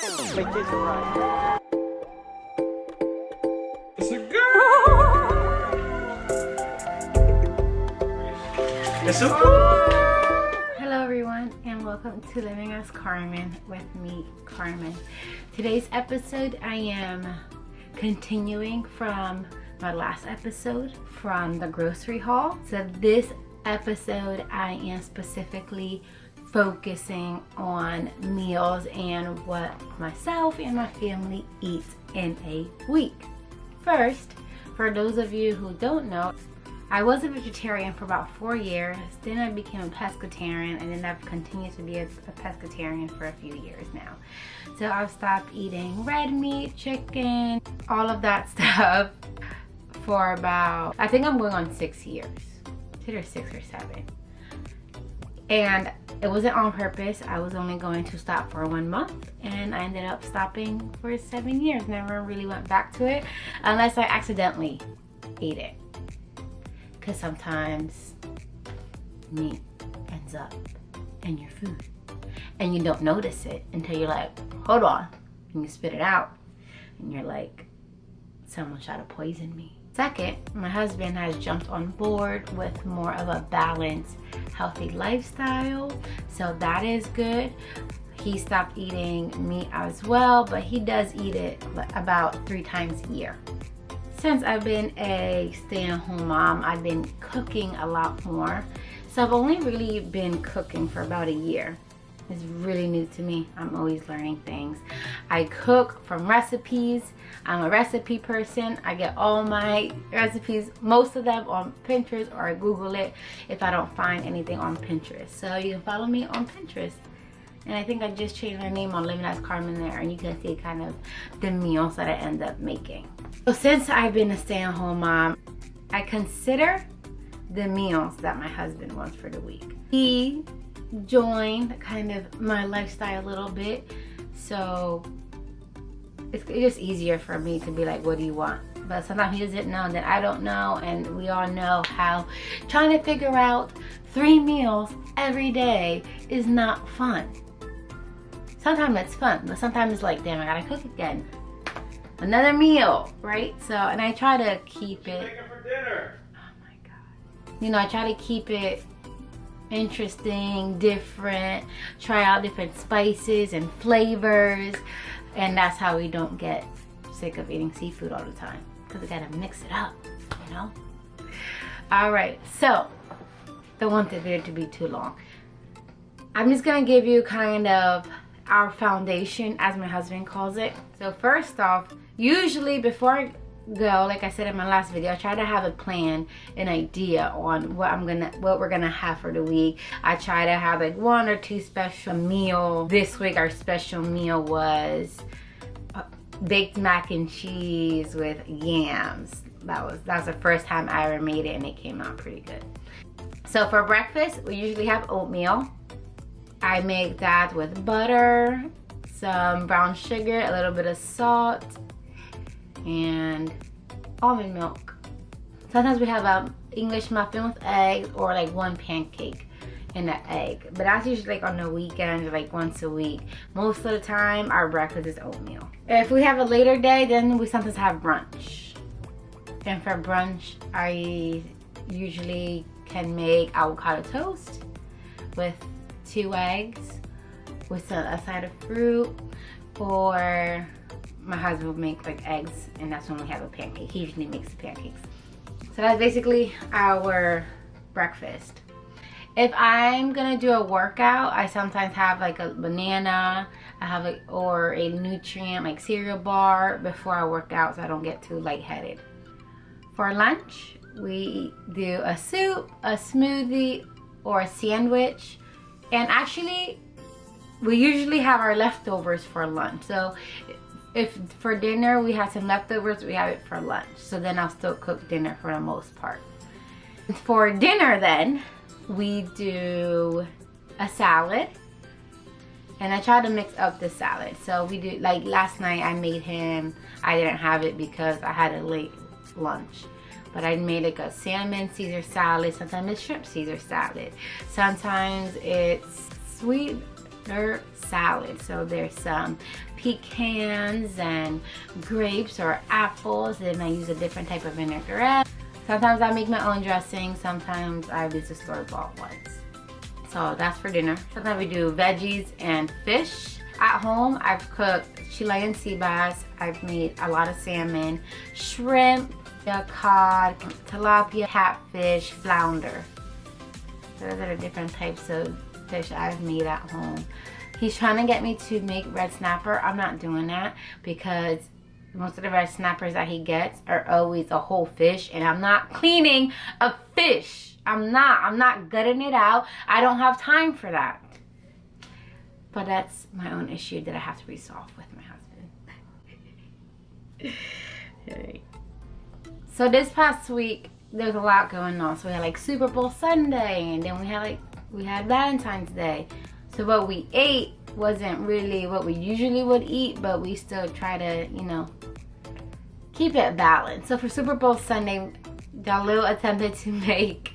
My kids are right. It's a girl! It's a girl! Hello everyone and welcome to Living as Carmen with me, Carmen. Today's episode I am continuing from my last episode from the grocery haul. So this episode I am specifically focusing on meals and what myself and my family eat in a week. First, for those of you who don't know, I was a vegetarian for about 4 years, then I became a pescatarian, and then I've continued to be a pescatarian for a few years now. So I've stopped eating red meat, chicken, all of that stuff for about, I think I'm going on 6 years. It's either 6 or 7. And it wasn't on purpose. I was only going to stop for 1 month, and I ended up stopping for 7 years. Never really went back to it unless I accidentally ate it. Because sometimes meat ends up in your food and you don't notice it until you're like, hold on, and you spit it out and you're like, someone tried to poison me. Second, my husband has jumped on board with more of a balanced, healthy lifestyle, so that is good. He stopped eating meat as well, but he does eat it about 3 times a year. Since I've been a stay-at-home mom, I've been cooking a lot more. So I've only really been cooking for about a year. It's really new to me. I'm always learning things. I cook from recipes. I'm a recipe person. I get all my recipes, most of them on Pinterest, or I Google it if I don't find anything on Pinterest. So you can follow me on Pinterest. And I think I just changed my name on Living as Carmen there, and you can see kind of the meals that I end up making. So since I've been a stay-at-home mom, I consider the meals that my husband wants for the week. He joined kind of my lifestyle a little bit, so it's just easier for me to be like, what do you want? But sometimes he doesn't know, then I don't know, and we all know how trying to figure out 3 meals every day is not fun. Sometimes it's fun, but sometimes it's like, damn, I gotta cook again. Another meal, right? So, and I try to keep it. Making for dinner. Oh my God. You know, I try to keep it interesting, different, try out different spices and flavors, and that's how we don't get sick of eating seafood all the time, because we gotta mix it up, you know? All right, so don't want the video to be too long. I'm just gonna give you kind of our foundation, as my husband calls it. So first off, usually before I go, like I said in my last video, I try to have a plan, an idea on what we're gonna have for the week. I try to have like 1 or 2 special meal. This week our special meal was baked mac and cheese with yams. That was the first time I ever made it, and it came out pretty good. So for breakfast, we usually have oatmeal. I make that with butter, some brown sugar, a little bit of salt, and almond milk. Sometimes we have an English muffin with eggs, or like 1 pancake and an egg. But that's usually like on the weekend, like once a week. Most of the time, our breakfast is oatmeal. If we have a later day, then we sometimes have brunch. And for brunch, I usually can make avocado toast with 2 eggs with a side of fruit, or my husband will make like eggs, and that's when we have a pancake. He usually makes the pancakes. So that's basically our breakfast. If I'm gonna do a workout, I sometimes have like a banana, or a nutrient like cereal bar before I work out, so I don't get too lightheaded. For lunch, we do a soup, a smoothie, or a sandwich. And actually, we usually have our leftovers for lunch. So if for dinner we have some leftovers, we have it for lunch. So then I'll still cook dinner for the most part. For dinner then, we do a salad. And I try to mix up the salad. So we do, like last night I made him, I didn't have it because I had a late lunch. But I made like a salmon Caesar salad, sometimes it's shrimp Caesar salad. Sometimes it's sweet They're salad. So there's some pecans and grapes or apples, and I use a different type of vinaigrette. Sometimes I make my own dressing, sometimes I use the store-bought ones. So that's for dinner. Sometimes we do veggies and fish. At home, I've cooked Chilean sea bass. I've made a lot of salmon, shrimp, cod, tilapia, catfish, flounder. Those are the different types of fish I've made at home. He's trying to get me to make red snapper. I'm not doing that because most of the red snappers that he gets are always a whole fish, and I'm not cleaning a fish. I'm not gutting it out. I don't have time for that. But that's my own issue that I have to resolve with my husband. Right. So this past week, there's a lot going on. So we had like Super Bowl Sunday, and then we had Valentine's Day. So what we ate wasn't really what we usually would eat, but we still try to, you know, keep it balanced. So for Super Bowl Sunday, Jalil attempted to make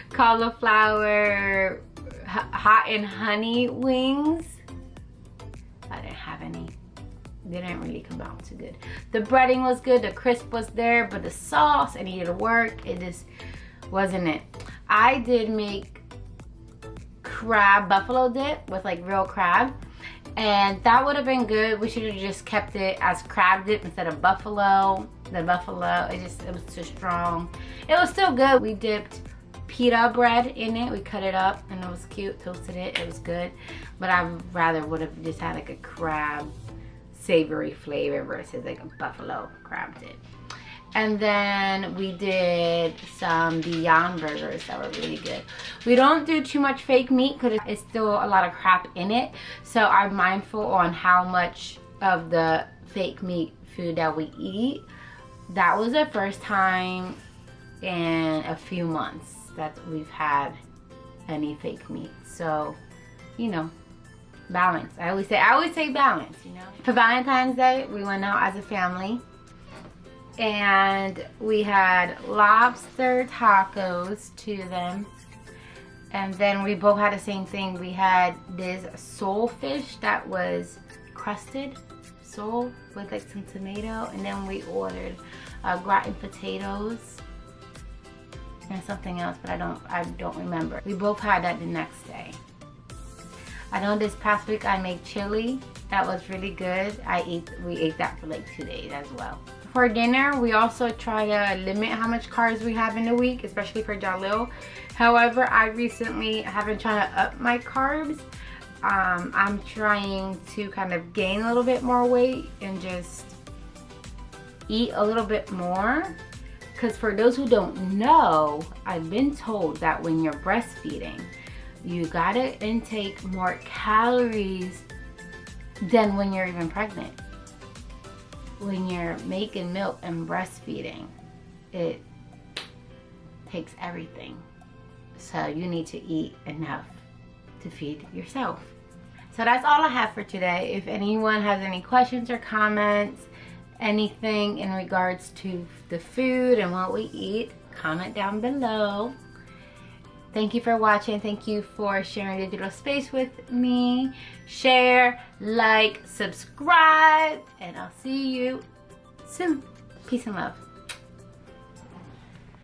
cauliflower hot and honey wings. I didn't have any. They didn't really come out too good. The breading was good, the crisp was there, but the sauce, it needed to work. It just wasn't it. I did make crab buffalo dip with like real crab, and that would have been good. We should have just kept it as crab dip instead of buffalo. The buffalo, it was too strong. It was still good. We dipped pita bread in it. We cut it up and it was cute, toasted it. It was good, but I rather would have just had like a crab savory flavor versus like a buffalo crab dip. And then we did some Beyond burgers that were really good. We don't do too much fake meat because it's still a lot of crap in it. So I'm mindful on how much of the fake meat food that we eat. That was the first time in a few months that we've had any fake meat. So, you know, balance. I always say balance, you know. For Valentine's Day, we went out as a family. And we had lobster tacos, 2 of them. And then we both had the same thing. We had this sole fish that was crusted sole with like some tomato. And then we ordered gratin potatoes and something else, but I don't remember. We both had that the next day. I know this past week I made chili. That was really good. We ate that for like 2 days as well. For dinner, we also try to limit how much carbs we have in a week, especially for Jalil. However, I recently have been trying to up my carbs. I'm trying to kind of gain a little bit more weight and just eat a little bit more. Because for those who don't know, I've been told that when you're breastfeeding, you gotta intake more calories than when you're even pregnant. When you're making milk and breastfeeding, it takes everything. So you need to eat enough to feed yourself. So that's all I have for today. If anyone has any questions or comments, anything in regards to the food and what we eat, comment down below. Thank you for watching. Thank you for sharing digital space with me. Share, like, subscribe, and I'll see you soon. Peace and love.